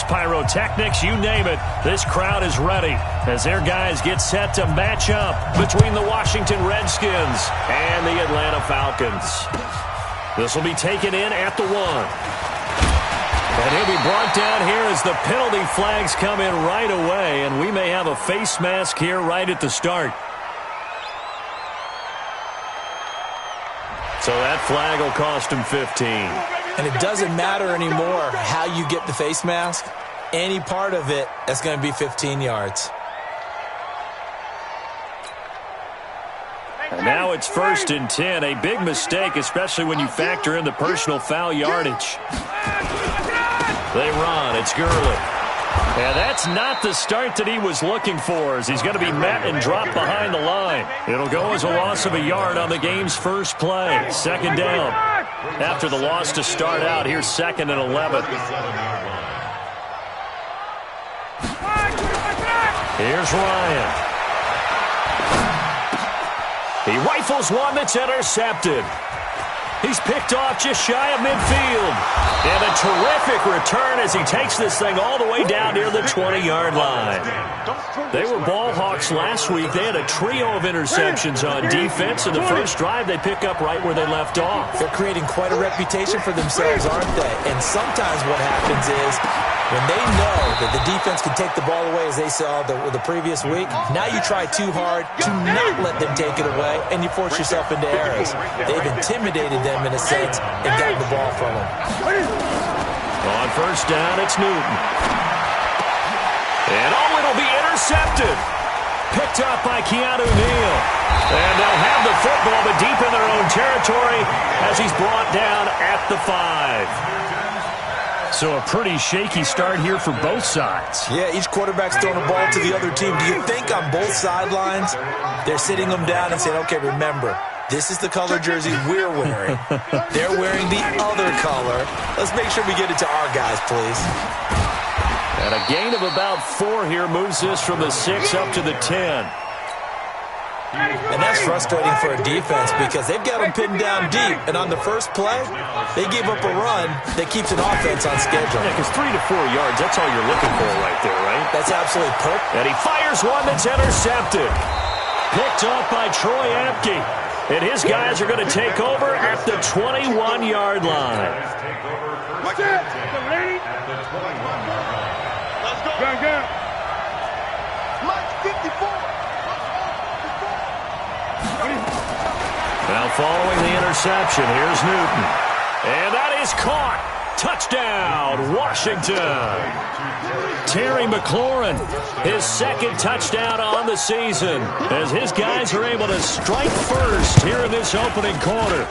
fireworks, pyrotechnics, you name it. This crowd is ready as their guys get set to match up between the Washington Redskins and the Atlanta Falcons. This will be taken in at the 1. And he'll be brought down here as the penalty flags come in right away, and we may have a face mask here right at the start. So that flag will cost him 15. And it doesn't matter anymore how you get the face mask. Any part of it, that's going to be 15 yards. And now it's 1st and 10. A big mistake, especially when you factor in the personal foul yardage. They run. It's Gurley. And that's not the start that he was looking for, as he's going to be met and dropped behind the line. It'll go as a loss of a yard on the game's first play. 2nd down. After the loss to start out, here's 2nd and 11. Here's Ryan. He rifles one that's intercepted. He's picked off just shy of midfield. And a terrific return as he takes this thing all the way down near the 20-yard line. They were ball hawks last week. They had a trio of interceptions on defense. In the first drive, they pick up right where they left off. They're creating quite a reputation for themselves, aren't they? And sometimes what happens is when they know that the defense can take the ball away, as they saw the previous week, now you try too hard to not let them take it away, and you force yourself into errors. They've intimidated them in a sense and gotten the ball from them. On 1st down, it's Newton. And it'll be intercepted. Picked up by Keanu Neal. And they'll have the football, but deep in their own territory as he's brought down at the 5. So a pretty shaky start here for both sides. Yeah, each quarterback's throwing a ball to the other team. Do you think on both sidelines they're sitting them down and saying, okay, remember, this is the color jersey we're wearing. They're wearing the other color. Let's make sure we get it to our guys, please. And a gain of about 4 here moves this from the 6 up to the 10. And that's frustrating for a defense because they've got them pinned down deep. And on the first play, they give up a run that keeps an offense on schedule. Yeah, because 3 to 4 yards, that's all you're looking for right there, right? That's absolutely perfect. And he fires one that's intercepted. Picked off by Troy Apke. And his guys are going to take over at the 21-yard line. Watch it. Let's go. Go. March 54. Now following the interception, here's Newton. And that is caught. Touchdown, Washington. Terry McLaurin, his 2nd touchdown on the season, as his guys are able to strike first here in this opening quarter.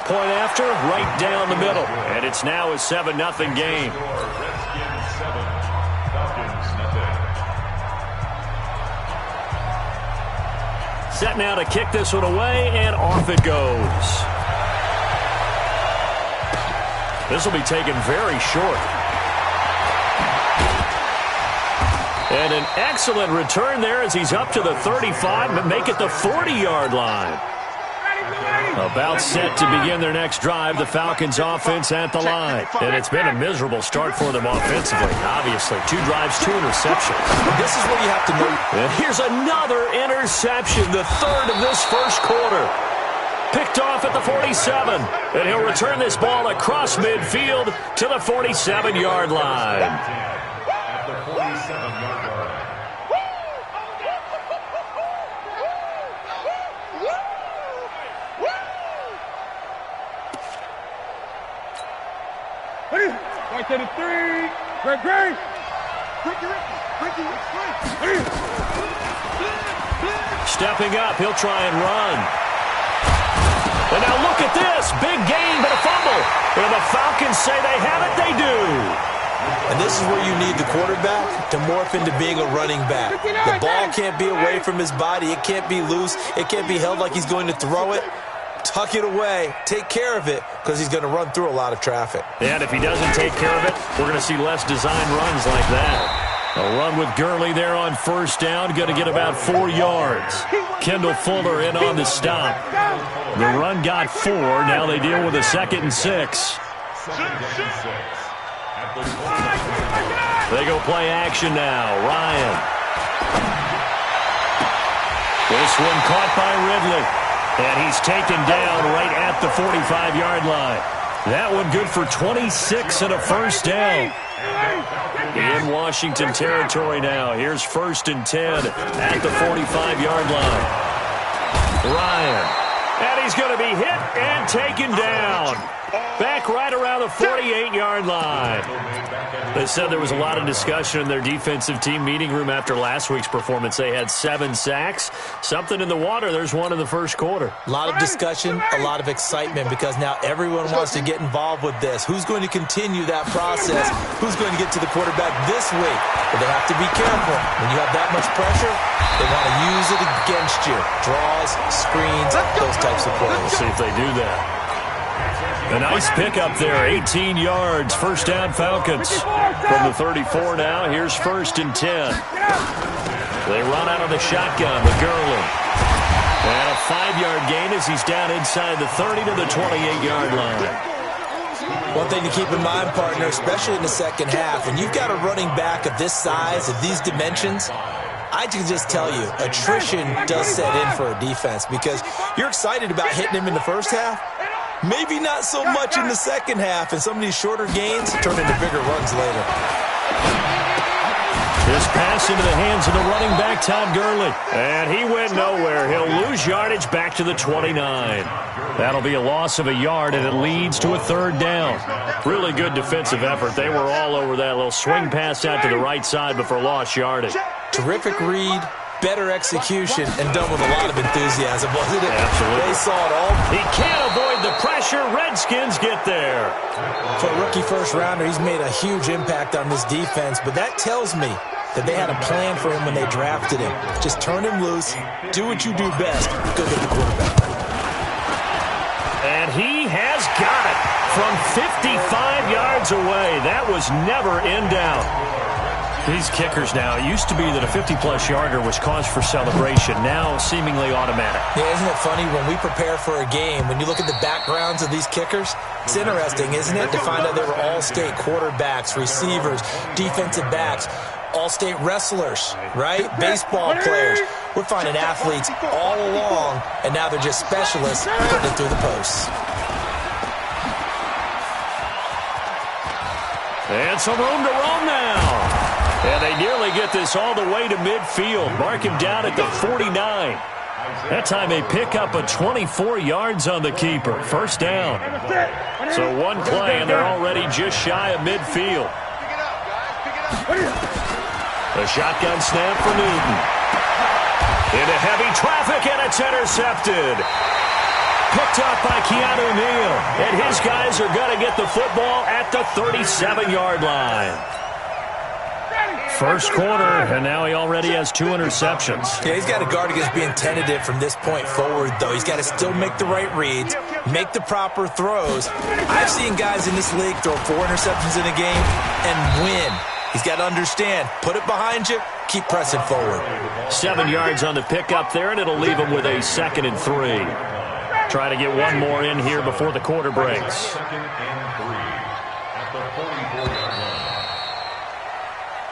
Point after, right down the middle. And it's now a 7-0 game. Set now to kick this one away, and off it goes. This will be taken very short. And an excellent return there as he's up to the 35, but make it the 40-yard line. About set to begin their next drive, the Falcons offense at the line. And it's been a miserable start for them offensively, obviously. 2 drives, 2 interceptions. This is what you have to know. And here's another interception, the 3rd of this first quarter. Picked off at the 47. And he'll return this ball across midfield to the 47-yard line. At the 47-yard line. Right to the 3. Great. Stepping up, he'll try and run. And now look at this. Big gain, but a fumble. And the Falcons say they have it. They do. And this is where you need the quarterback to morph into being a running back. The ball can't be away from his body. It can't be loose. It can't be held like he's going to throw it. Tuck it away. Take care of it because he's going to run through a lot of traffic. And if he doesn't take care of it, we're going to see less design runs like that. A run with Gurley there on 1st down. Going to get about 4 yards. Kendall Fuller in on the stop. The run got 4. Now they deal with a 2nd and 6. At the They go play action now. Ryan. This one caught by Ridley. And he's taken down right at the 45-yard line. That one good for 26 and a first down. In Washington territory now. Here's 1st and 10 at the 45-yard line. Ryan. And he's going to be hit and taken down. Back right around the 48-yard line. They said there was a lot of discussion in their defensive team meeting room after last week's performance. They had 7 sacks. Something in the water. There's one in the first quarter. A lot of discussion, a lot of excitement, because now everyone wants to get involved with this. Who's going to continue that process? Who's going to get to the quarterback this week? But they have to be careful. When you have that much pressure, they want to use it against you. Draws, screens, those types of plays. We'll see if they do that. A nice pickup there, 18 yards, first down Falcons. From the 34 now, here's 1st and 10. They run out of the shotgun with Gurley. And a 5-yard gain as he's down inside the 30 to the 28-yard line. One thing to keep in mind, partner, especially in the second half, when you've got a running back of this size, of these dimensions, I can just tell you, attrition does set in for a defense, because you're excited about hitting him in the first half. Maybe not so much in the second half, and some of these shorter gains turn into bigger runs later. This pass into the hands of the running back, Todd Gurley. And he went nowhere. He'll lose yardage back to the 29. That'll be a loss of a yard, and it leads to a 3rd down. Really good defensive effort. They were all over that little swing pass out to the right side, but for lost yardage. Terrific read. Better execution, and done with a lot of enthusiasm, wasn't it? Absolutely. They saw it all. He can't avoid the pressure. Redskins get there. For a rookie first-rounder, he's made a huge impact on this defense, but that tells me that they had a plan for him when they drafted him. Just turn him loose, do what you do best, go get the quarterback. And he has got it from 55 yards away. That was never in doubt. These kickers now, it used to be that a 50-plus yarder was cause for celebration. Now, seemingly automatic. Yeah, isn't it funny? When we prepare for a game, when you look at the backgrounds of these kickers, it's interesting, isn't it, to find out they were all-state quarterbacks, receivers, defensive backs, all-state wrestlers, right? Baseball players. We're finding athletes all along, and now they're just specialists putting it through the posts. And some room to roam now. And they nearly get this all the way to midfield. Mark him down at the 49. That time they pick up a 24 yards on the keeper. First down. So one play, and they're already just shy of midfield. The shotgun snap for Newton. Into heavy traffic, and it's intercepted. Picked up by Keanu Neal. And his guys are going to get the football at the 37-yard line. First quarter, and now he already has 2 interceptions. Yeah, he's got to guard against being tentative from this point forward, though. He's got to still make the right reads, make the proper throws. I've seen guys in this league throw 4 interceptions in a game and win. He's got to understand, put it behind you, keep pressing forward. 7 yards on the pickup there, and it'll leave him with a 2nd and 3. Try to get one more in here before the quarter breaks.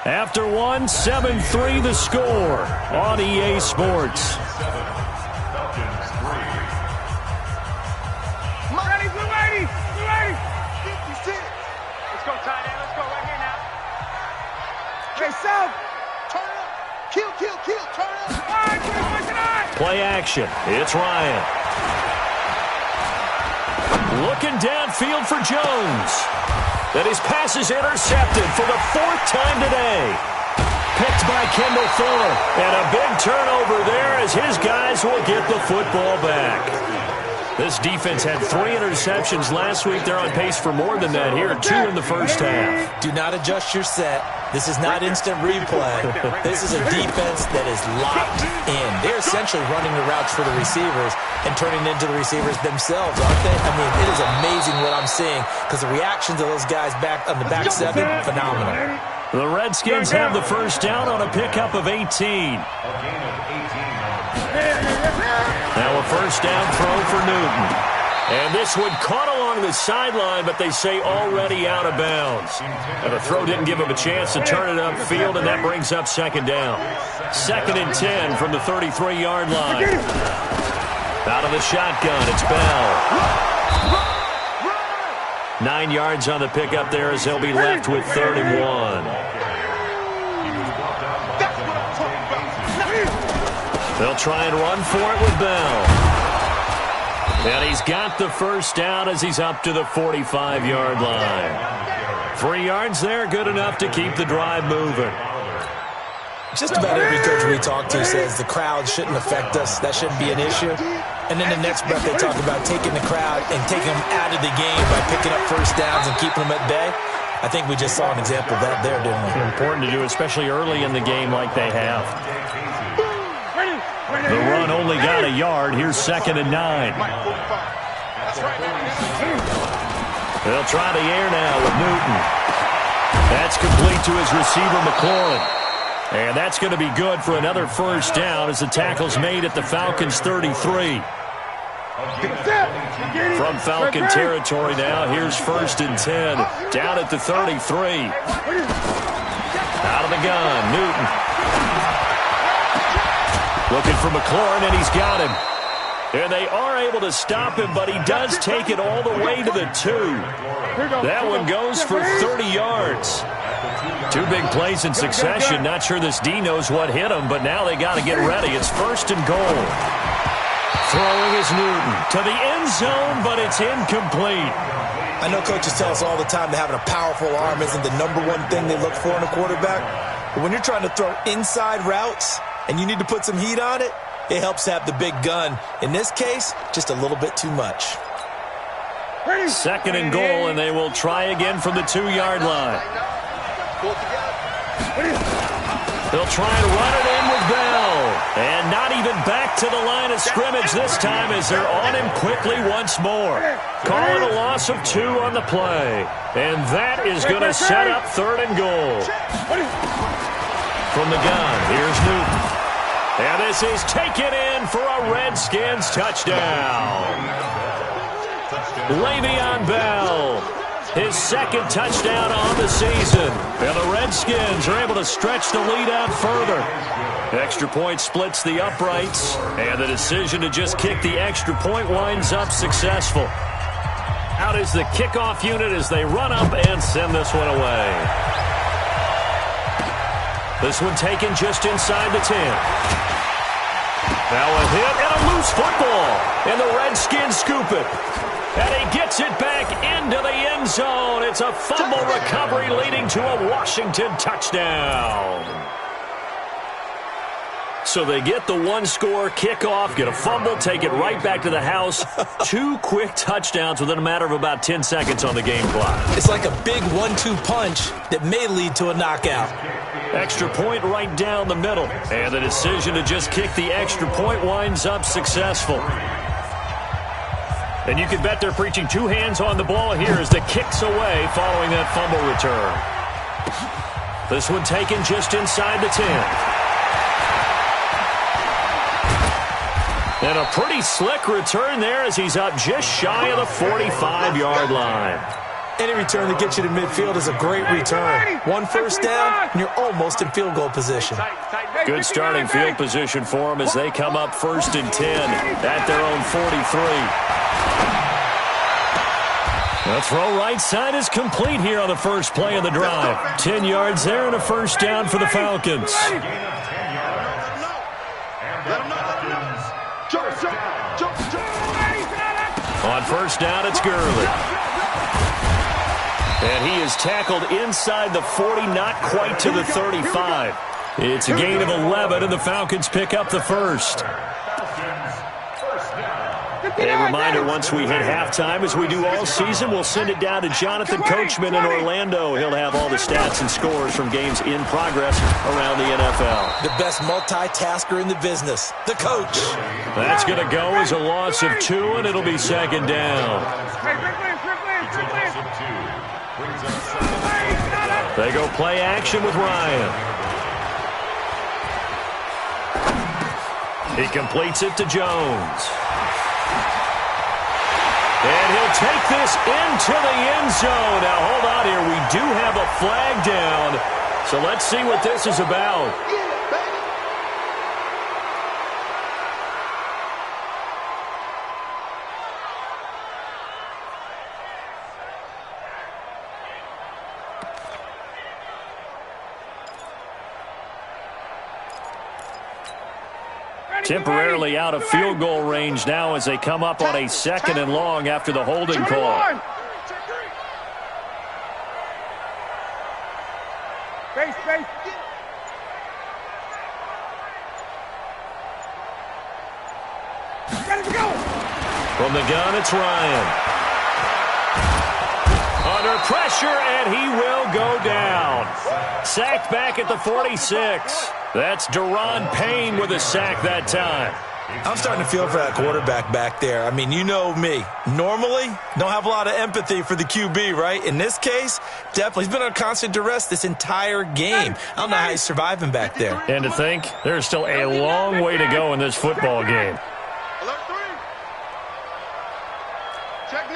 After one, 7-3 the score on EA Sports. Ready, blue 80, blue 80. 56. Let's go, tight end. Let's go right here now. Hey, South. Turn up. Kill, turn up. All right, play action. It's Ryan. Looking downfield for Jones. And his pass is intercepted for the 4th time today. Picked by Kendall Fuller. And a big turnover there as his guys will get the football back. This defense had 3 interceptions last week. They're on pace for more than that here. 2 in the first half. Do not adjust your set. This is not instant replay. This is a defense that is locked in. They're essentially running the routes for the receivers and turning into the receivers themselves, aren't they? I mean, it is amazing what I'm seeing because the reactions of those guys back on the back 7, phenomenal. The Redskins have the first down on a pickup of 18. Now a first down throw for Newton. And this one caught along along the sideline, but they say already out of bounds. And the throw didn't give him a chance to turn it upfield, and that brings up second down. 2nd and 10 from the 33-yard line. Out of the shotgun, it's Bell. 9 yards on the pickup there as he'll be left with 3rd and 1. They'll try and run for it with Bell. And he's got the first down as he's up to the 45-yard line. 3 yards there, good enough to keep the drive moving. Just about every coach we talk to says the crowd shouldn't affect us. That shouldn't be an issue. And then the next breath they talk about taking the crowd and taking them out of the game by picking up first downs and keeping them at bay. I think we just saw an example of that there, didn't we? Important to do, especially early in the game like they have. The run only got a yard. Here's 2nd and 9. They'll try the air now with Newton. That's complete to his receiver, McLaurin. And that's going to be good for another first down as the tackle's made at the Falcons' 33. From Falcon territory now, here's 1st and 10. Down at the 33. Out of the gun, Newton. Looking for McLaurin, and he's got him. And they are able to stop him, but he does take it all the way to the 2. That one goes for 30 yards. 2 big plays in succession. Not sure this D knows what hit him, but now they got to get ready. It's 1st and goal. Throwing is Newton to the end zone, but it's incomplete. I know coaches tell us all the time that having a powerful arm isn't the #1 thing they look for in a quarterback. But when you're trying to throw inside routes and you need to put some heat on it, it helps to have the big gun. In this case, just a little bit too much. 2nd and goal, and they will try again from the 2-yard line. They'll try and run it in with Bell. And not even back to the line of scrimmage this time as they're on him quickly once more. Calling a loss of 2 on the play. And that is going to set up 3rd and goal. From the gun, here's Newton. And this is taken in for a Redskins touchdown. Le'Veon Bell, his 2nd touchdown on the season. And the Redskins are able to stretch the lead out further. Extra point splits the uprights, and the decision to just kick the extra point winds up successful. Out is the kickoff unit as they run up and send this one away. This one taken just inside the 10. Now a hit and a loose football, and the Redskins scoop it. And he gets it back into the end zone. It's a fumble recovery leading to a Washington touchdown. So they get the 1-score kickoff, get a fumble, take it right back to the house. 2 quick touchdowns within a matter of about 10 seconds on the game clock. It's like a big 1-2 punch that may lead to a knockout. Extra point right down the middle. And the decision to just kick the extra point winds up successful. And you can bet they're preaching 2 hands on the ball here as the kick's away following that fumble return. This one taken just inside the 10. And a pretty slick return there as he's up just shy of the 45-yard line. Any return that gets you to midfield is a great return. 1 first down, and you're almost in field goal position. Good starting field position for them as they come up 1st and 10 at their own 43. The throw right side is complete here on the first play of the drive. 10 yards there and a first down for the Falcons. On first down, it's Gurley. And he is tackled inside the 40, not quite to the 35. It's a gain of 11, and the Falcons pick up the first. A reminder, once we hit halftime, as we do all season, we'll send it down to Jonathan Coachman in Orlando. He'll have all the stats and scores from games in progress around the NFL. The best multitasker in the business, the coach. That's going to go as a loss of 2, and it'll be 2nd down. They go play action with Ryan. He completes it to Jones. And he'll take this into the end zone. Now, hold on here. We do have a flag down. So let's see what this is about. Temporarily out of field goal range now as they come up on a 2nd and long after the holding call. Base. Gotta go. From the gun, it's Ryan. Under pressure, and he will go down. Sacked back at the 46. That's Deron Payne with a sack that time. I'm starting to feel for that quarterback back there. I mean, you know me. Normally, don't have a lot of empathy for the QB, right? In this case, definitely. He's been under constant duress this entire game. I don't know how he's surviving back there. And to think, there's still a long way to go in this football game. Check.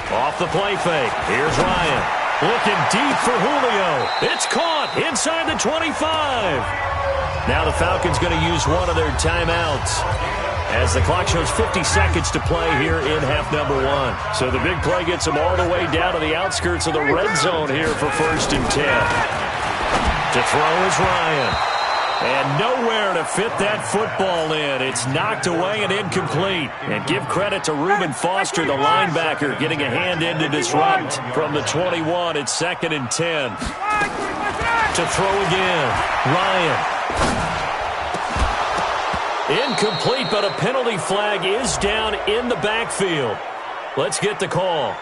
Off the play fake. Here's Ryan. Looking deep for Julio. It's caught inside the 25. Now the Falcons going to use one of their timeouts as the clock shows 50 seconds to play here in half number 1. So the big play gets them all the way down to the outskirts of the red zone here for 1st and 10. To throw is Ryan. And nowhere to fit that football in. It's knocked away and incomplete. And give credit to Reuben Foster, the linebacker, getting a hand in to disrupt. From the 21, it's 2nd and 10. To throw again, Ryan. Incomplete, but a penalty flag is down in the backfield. Let's get the call.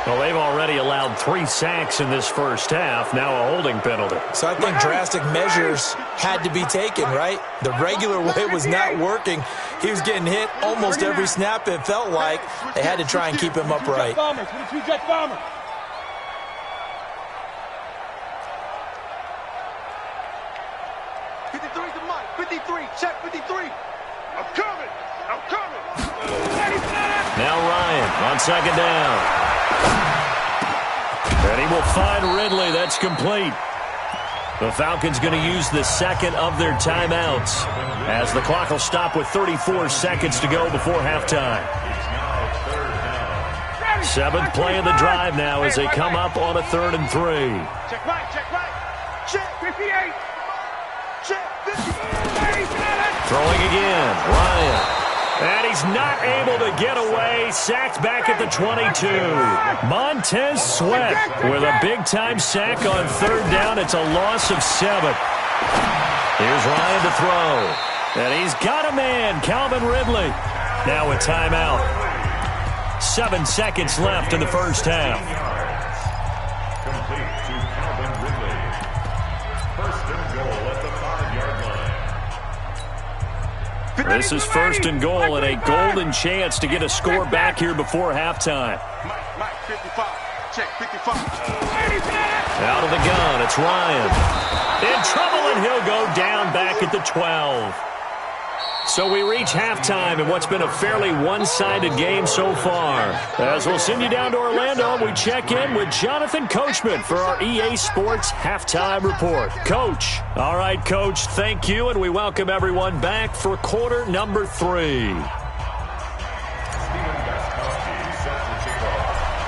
Well, they've already allowed 3 sacks in this first half. Now a holding penalty. So I think drastic measures had to be taken, right? The regular way was not working. He was getting hit almost every snap, it felt like. They had to try and keep him upright. 53, check 53. I'm coming. Now Ryan on 2nd down. And he will find Ridley. That's complete. The Falcons going to use the 2nd of their timeouts as the clock will stop with 34 seconds to go before halftime. 7th play of the drive now as they come up on a 3rd and 3. Check right. Check 58. Check 58. Throwing again, Ryan. And he's not able to get away. Sacked back at the 22. Montez Sweat with a big-time sack on 3rd down. It's a loss of 7. Here's Ryan to throw. And he's got a man, Calvin Ridley. Now a timeout. 7 seconds left in the first half. Complete to Calvin Ridley. 1st and goal at the 5-yard line. This is 1st and goal and a golden chance to get a score back here before halftime. Mike, 55. Check 55. Out of the gun, it's Ryan. In trouble, and he'll go down back at the 12. So we reach halftime in what's been a fairly one-sided game so far. As we'll send you down to Orlando, we check in with Jonathan Coachman for our EA Sports Halftime Report. Coach. All right, Coach, thank you, and we welcome everyone back for quarter number 3.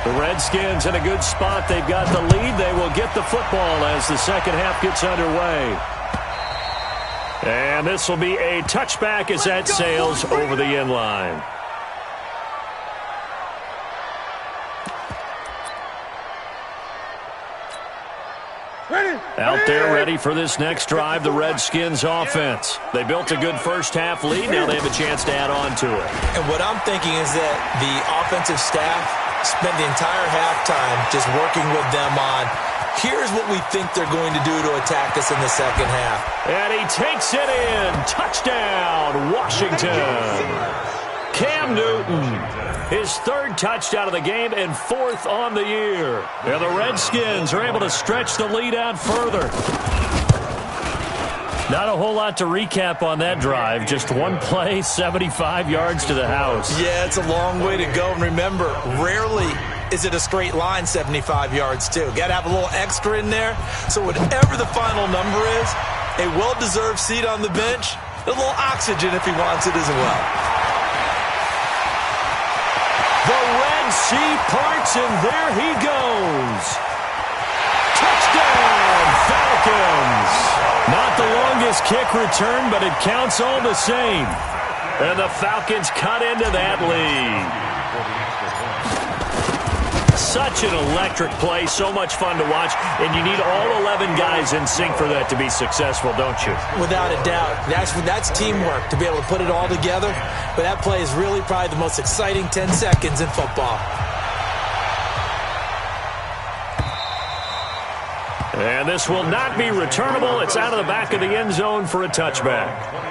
The Redskins in a good spot. They've got the lead. They will get the football as the second half gets underway. And this will be a touchback as that sails over the end line. Out there ready for this next drive, the Redskins offense. They built a good first half lead. Now they have a chance to add on to it. And what I'm thinking is that the offensive staff spent the entire halftime just working with them on, here's what we think they're going to do to attack us in the second half. And he takes it in. Touchdown, Washington. Cam Newton, his 3rd touchdown of the game and 4th on the year. And the Redskins are able to stretch the lead out further. Not a whole lot to recap on that drive. Just one play, 75 yards to the house. Yeah, it's a long way to go. And remember, rarely is it a straight line 75 yards, too. Got to have a little extra in there. So whatever the final number is, a well-deserved seat on the bench, a little oxygen if he wants it as well. The Red Sea parts, and there he goes. Touchdown, Falcons. Not the longest kick return, but it counts all the same. And the Falcons cut into that lead. Such an electric play, so much fun to watch, and you need all 11 guys in sync for that to be successful, don't you? Without a doubt. That's teamwork, to be able to put it all together. But that play is really probably the most exciting 10 seconds in football. And this will not be returnable. It's out of the back of the end zone for a touchback.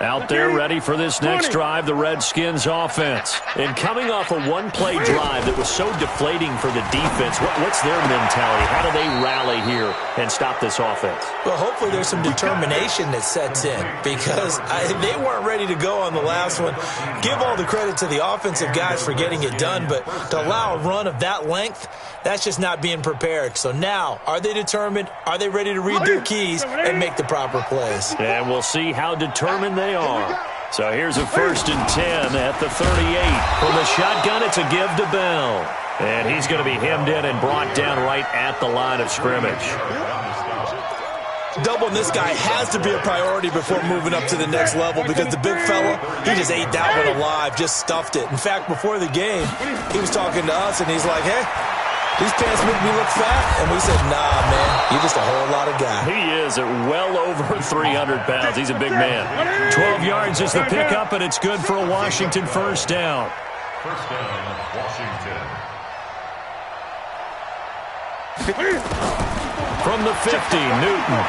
Out there ready for this next drive, the Redskins offense. And coming off a one-play drive that was so deflating for the defense, what's their mentality? How do they rally here and stop this offense? Well, hopefully there's some determination that sets in because they weren't ready to go on the last one. Give all the credit to the offensive guys for getting it done, but to allow a run of that length, that's just not being prepared. So now, are they determined? Are they ready to read their keys and make the proper plays? And we'll see how determined they are. So here's a 1st and 10 at the 38. From the shotgun, it's a give to Bell. And he's going to be hemmed in and brought down right at the line of scrimmage. Doubling this guy has to be a priority before moving up to the next level because the big fella, he just ate that one alive, just stuffed it. In fact, before the game, he was talking to us, and he's like, hey, these pants make me look fat. And we said, nah, man, you're just a whole lot of guy. He is at well over 300 pounds. He's a big man. 12 yards is the pickup, and it's good for a Washington first down. First down, Washington. From the 50, Newton.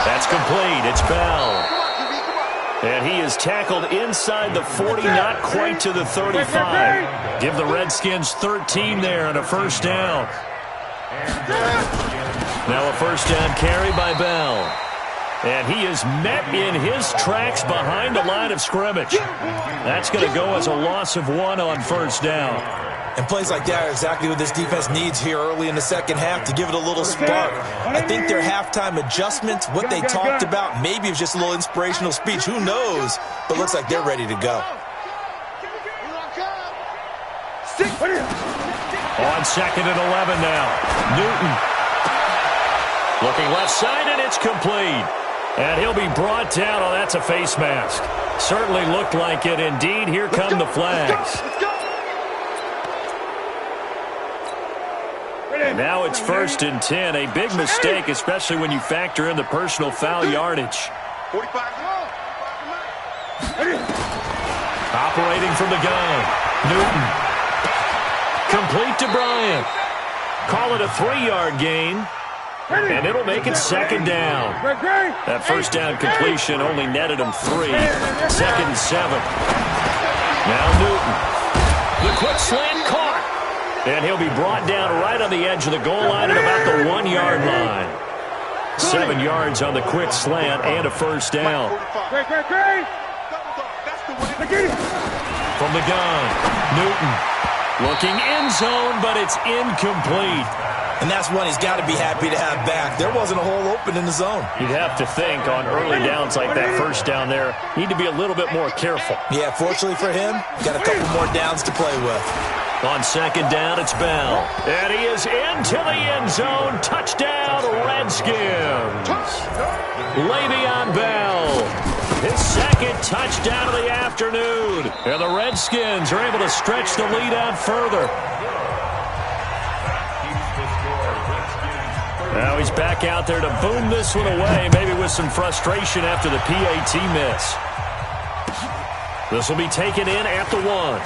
That's complete. It's Bell. And he is tackled inside the 40, not quite to the 35. Give the Redskins 13 there and a first down. Now a first down carry by Bell. And he is met in his tracks behind the line of scrimmage. That's going to go as a loss of 1 on first down. And plays like that are exactly what this defense needs here early in the second half to give it a little spark. I think their halftime adjustments, what they talked about, maybe it was just a little inspirational speech. Who knows? But looks like they're ready to go. On 2nd and 11 now. Newton. Looking left side, and it's complete. And he'll be brought down. Oh, that's a face mask. Certainly looked like it. Indeed, here come the flags. Now it's 1st and 10. A big mistake, especially when you factor in the personal foul yardage. Operating from the gun. Newton. Complete to Bryant. Call it a 3-yard gain. And it'll make it 2nd down. That first down completion only netted him 3. 2nd and 7. Now Newton. The quick slant caught. And he'll be brought down right on the edge of the goal line at about the 1-yard line. 7 yards on the quick slant and a first down. From the gun, Newton looking end zone, but it's incomplete. And that's one he's got to be happy to have back. There wasn't a hole open in the zone. You'd have to think on early downs like that first down there, need to be a little bit more careful. Yeah, fortunately for him, got a couple more downs to play with. On 2nd down, it's Bell. And he is into the end zone. Touchdown, Redskins. Le'Veon Bell. His 2nd touchdown of the afternoon. And the Redskins are able to stretch the lead out further. Now he's back out there to boom this one away, maybe with some frustration after the PAT miss. This will be taken in at the 1.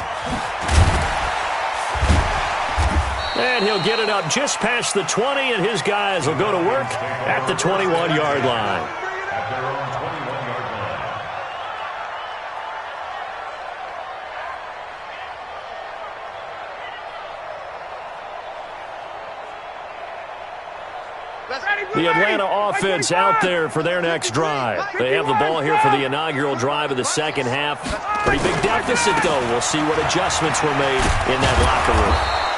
And he'll get it up just past the 20, and his guys will go to work at the 21-yard line. At their own 21-yard line. The Atlanta offense out there for their next drive. They have the ball here for the inaugural drive of the second half. Pretty big deficit, though. We'll see what adjustments were made in that locker room.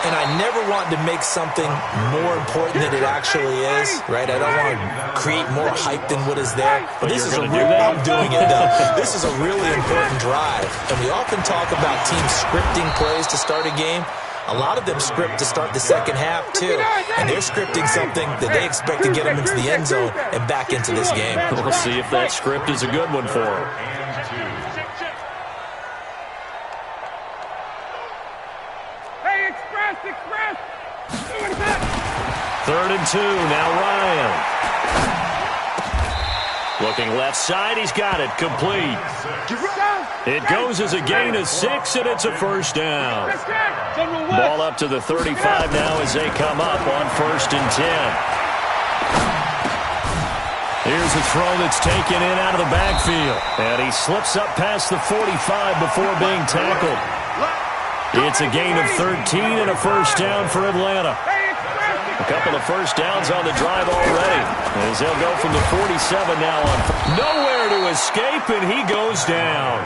And I never want to make something more important than it actually is, right? I don't want to create more hype than what is there. But this is a real, I'm doing it, though. This is a really important drive. And we often talk about teams scripting plays to start a game. A lot of them script to start the second half, too. And they're scripting something that they expect to get them into the end zone and back into this game. We'll see if that script is a good one for them. Hey, express! 3rd and 2, now Ryan. Looking left side, he's got it, complete. It goes as a gain of 6, and it's a first down. Ball up to the 35 now as they come up on 1st and 10. Here's a throw that's taken in out of the backfield. And he slips up past the 45 before being tackled. It's a gain of 13 and a first down for Atlanta. A couple of first downs on the drive already, as they'll go from the 47 now on. Nowhere to escape, and he goes down.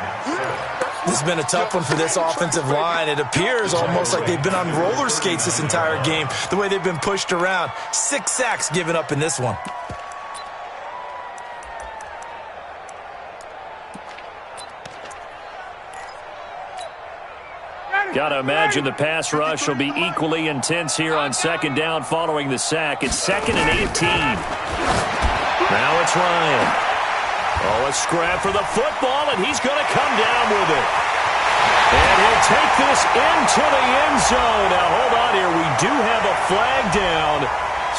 This has been a tough one for this offensive line. It appears almost like they've been on roller skates this entire game, the way they've been pushed around. 6 sacks given up in this one. Got to imagine the pass rush will be equally intense here on 2nd down following the sack. It's 2nd and 18. Now it's Ryan. Oh, a scrap for the football, and he's going to come down with it. And he'll take this into the end zone. Now, hold on here. We do have a flag down.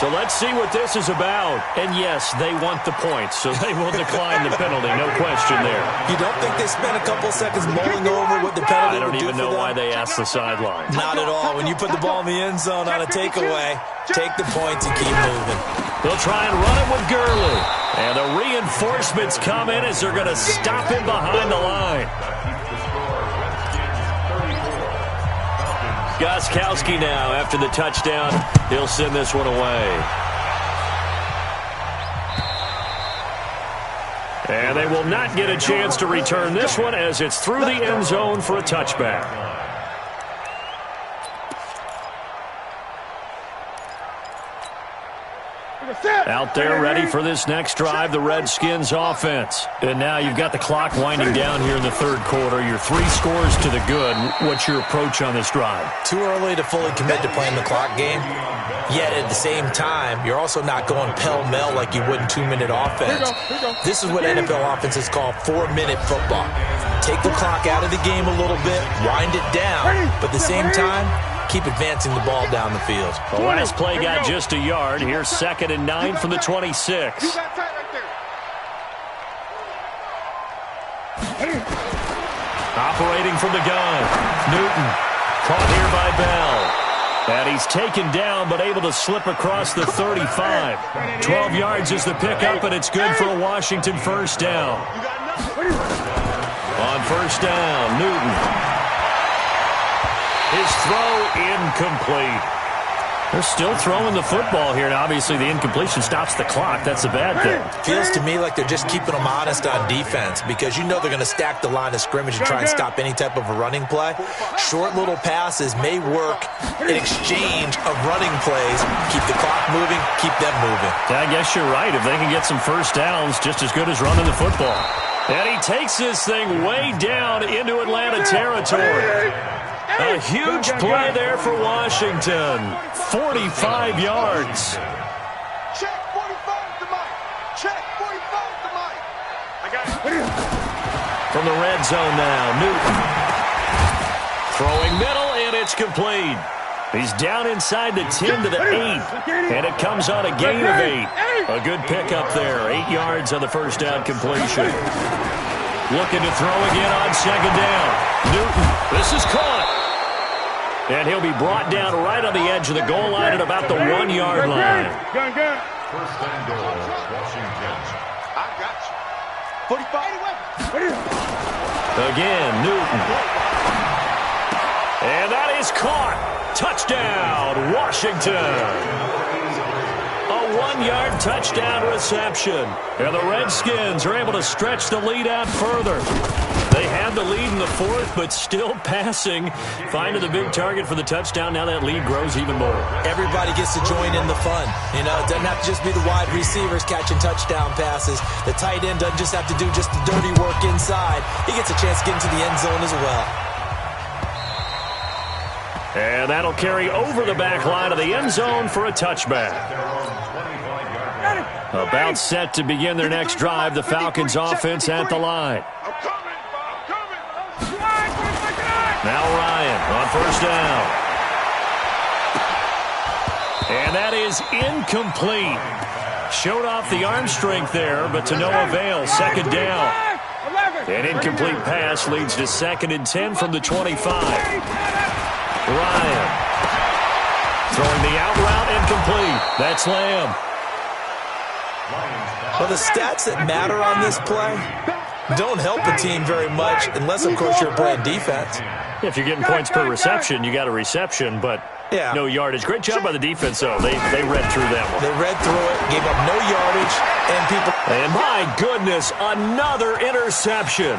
So let's see what this is about. And yes, they want the points, so they will decline the penalty. No question there. You don't think they spent a couple seconds mulling over what the penalty would do for them? I don't even know why they asked the sideline. Not at all. When you put the ball in the end zone on a takeaway, take the points and keep moving. They'll try and run it with Gurley. And the reinforcements come in as they're going to stop him behind the line. Gostkowski now, after the touchdown, he'll send this one away. And they will not get a chance to return this one as it's through the end zone for a touchback. Out there ready for this next drive, the Redskins offense. And now you've got the clock winding down here in the 3rd quarter. You're 3 scores to the good. What's your approach on this drive? Too early to fully commit to playing the clock game. Yet at the same time, you're also not going pell-mell like you would in 2-minute offense. This is what NFL offenses call 4-minute football. Take the clock out of the game a little bit, wind it down, but at the same time, keep advancing the ball down the field. The last play got just a yard. Here's 2nd and 9 from the 26. Operating from the gun, Newton. Caught here by Bell. And he's taken down, but able to slip across the 35. 12 yards is the pickup, and it's good for a Washington first down. On first down, Newton. His throw incomplete. They're still throwing the football here, and obviously the incompletion stops the clock. That's a bad thing. Feels to me like they're just keeping them honest on defense because you know they're going to stack the line of scrimmage and try and stop any type of a running play. Short little passes may work in exchange of running plays. Keep the clock moving, keep them moving. I guess you're right. If they can get some first downs, just as good as running the football. And he takes this thing way down into Atlanta territory. A huge play there for Washington. 45 yards. Check 45 to Mike. Check 45 to Mike. I got it. From the red zone now, Newton. Throwing middle, and it's complete. He's down inside the 10 to the 8, and it comes on a gain of 8. A good pickup there, 8 yards on the first down completion. Looking to throw again on second down. Newton, this is caught. And he'll be brought down right on the edge of the goal line at about the 1-yard line. First and goal, Washington. I got you. 45. Again, Newton. And that is caught. Touchdown, Washington. A 1-yard touchdown reception. And the Redskins are able to stretch the lead out further. They had the lead in the fourth, but still passing. Finding the big target for the touchdown. Now that lead grows even more. Everybody gets to join in the fun. You know, it doesn't have to just be the wide receivers catching touchdown passes. The tight end doesn't just have to do just the dirty work inside. He gets a chance to get into the end zone as well. And that'll carry over the back line of the end zone for a touchback. About set to begin their next drive, the Falcons offense at the line. Now Ryan on first down. And that is incomplete. Showed off the arm strength there, but to no avail. Second down. An incomplete pass leads to 2nd and 10 from the 25. Ryan throwing the out route incomplete. That's Lamb. Well, the stats that matter on this play don't help a team very much unless, of course, you're playing defense. If you're getting points per reception, you got a reception, but no yardage. Great job by the defense, though. They read through that one. They read through it, gave up no yardage, and people... And my goodness, another interception.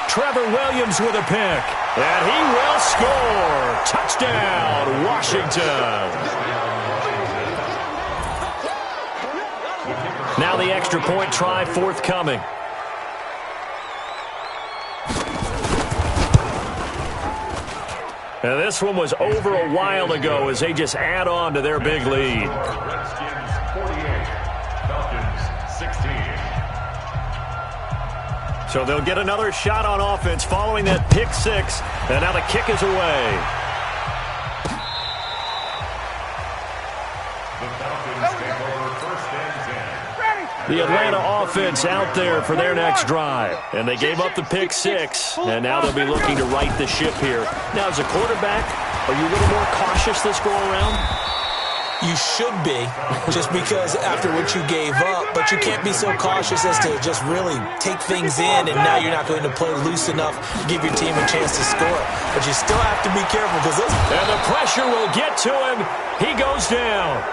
Trevor Williams with a pick, and he will score. Touchdown, Washington. Now the extra point try forthcoming. And this one was over a while ago as they just add on to their big lead. Redskins 48, Falcons 16. So they'll get another shot on offense following that pick six. And now the kick is away. The Falcons take over first and 10. The Atlanta offense out there for their next drive. And they gave up the pick six. And now they'll be looking to right the ship here. Now, as a quarterback, are you a little more cautious this go around? You should be, just because after what you gave up, but you can't be so cautious as to just really take things in, and now you're not going to play loose enough to give your team a chance to score. But you still have to be careful because those... And the pressure will get to him. He goes down.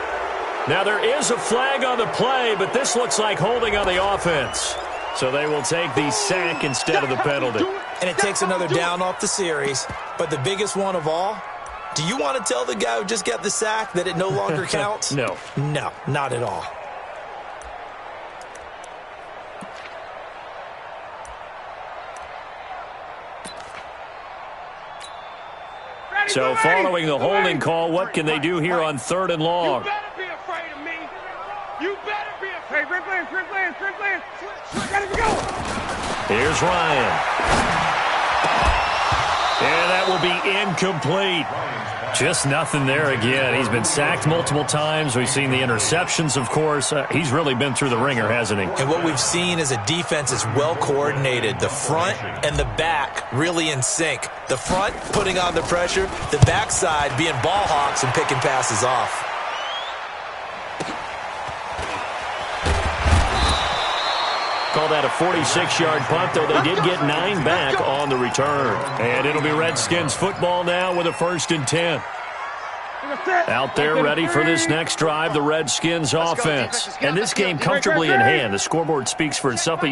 Now there is a flag on the play, but this looks like holding on the offense. So they will take the sack instead of the penalty. And it takes another down off the series. But the biggest one of all, do you want to tell the guy who just got the sack that it no longer counts? No. No, not at all. So following the holding call, what can they do here on 3rd and long? You better be afraid of me. You better be afraid. Sprint plans. Ready to go. Here's Ryan. And that will be incomplete. Just nothing there again. He's been sacked multiple times. We've seen the interceptions, of course. He's really been through the ringer, hasn't he? And what we've seen is a defense that's well coordinated. The front and the back really in sync. The front putting on the pressure, the backside being ball hawks and picking passes off. Call that a 46-yard punt, though they did get 9 back on the return. And it'll be Redskins football now with a 1st and 10. Out there ready for this next drive, the Redskins offense. And this game comfortably in hand. The scoreboard speaks for itself.